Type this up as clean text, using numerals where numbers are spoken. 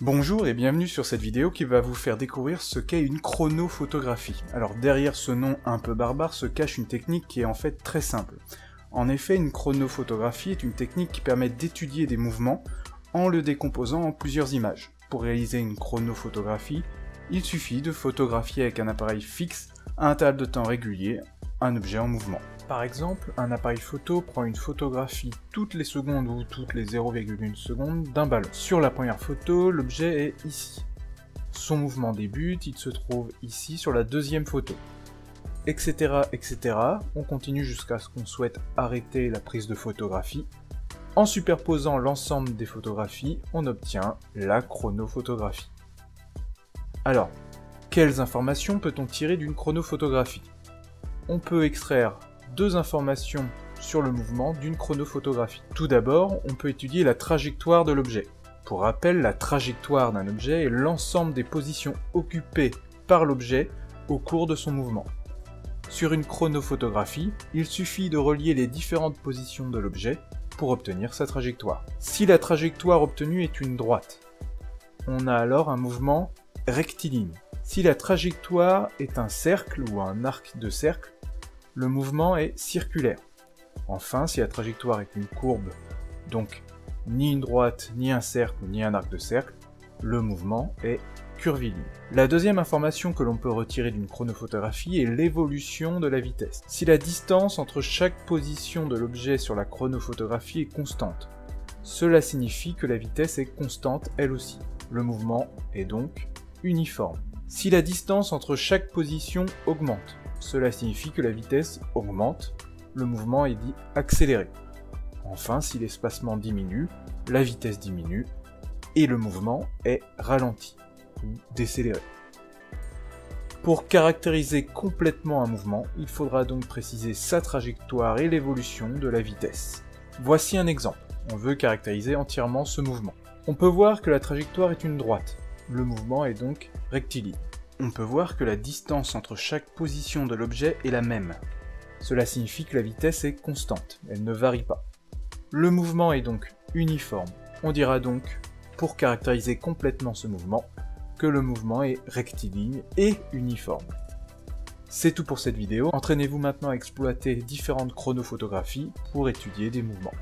Bonjour et bienvenue sur cette vidéo qui va vous faire découvrir ce qu'est une chronophotographie. Alors derrière ce nom un peu barbare se cache une technique qui est en fait très simple. En effet, une chronophotographie est une technique qui permet d'étudier des mouvements en le décomposant en plusieurs images. Pour réaliser une chronophotographie, il suffit de photographier avec un appareil fixe à un intervalle de temps régulier un objet en mouvement. Par exemple, un appareil photo prend une photographie toutes les secondes ou toutes les 0,1 secondes d'un ballon. Sur la première photo, l'objet est ici. Son mouvement débute, il se trouve ici sur la deuxième photo. Etc. etc. On continue jusqu'à ce qu'on souhaite arrêter la prise de photographie. En superposant l'ensemble des photographies, on obtient la chronophotographie. Alors, quelles informations peut-on tirer d'une chronophotographie ? On peut extraire deux informations sur le mouvement d'une chronophotographie. Tout d'abord, on peut étudier la trajectoire de l'objet. Pour rappel, la trajectoire d'un objet est l'ensemble des positions occupées par l'objet au cours de son mouvement. Sur une chronophotographie, il suffit de relier les différentes positions de l'objet pour obtenir sa trajectoire. Si la trajectoire obtenue est une droite, on a alors un mouvement rectiligne. Si la trajectoire est un cercle ou un arc de cercle, le mouvement est circulaire. Enfin, si la trajectoire est une courbe, donc ni une droite, ni un cercle, ni un arc de cercle, le mouvement est curviligne. La deuxième information que l'on peut retirer d'une chronophotographie est l'évolution de la vitesse. Si la distance entre chaque position de l'objet sur la chronophotographie est constante, cela signifie que la vitesse est constante elle aussi. Le mouvement est donc uniforme. Si la distance entre chaque position augmente, cela signifie que la vitesse augmente, le mouvement est dit accéléré. Enfin, si l'espacement diminue, la vitesse diminue et le mouvement est ralenti ou décéléré. Pour caractériser complètement un mouvement, il faudra donc préciser sa trajectoire et l'évolution de la vitesse. Voici un exemple. On veut caractériser entièrement ce mouvement. On peut voir que la trajectoire est une droite. Le mouvement est donc rectiligne. On peut voir que la distance entre chaque position de l'objet est la même. Cela signifie que la vitesse est constante, elle ne varie pas. Le mouvement est donc uniforme. On dira donc, pour caractériser complètement ce mouvement, que le mouvement est rectiligne et uniforme. C'est tout pour cette vidéo. Entraînez-vous maintenant à exploiter différentes chronophotographies pour étudier des mouvements.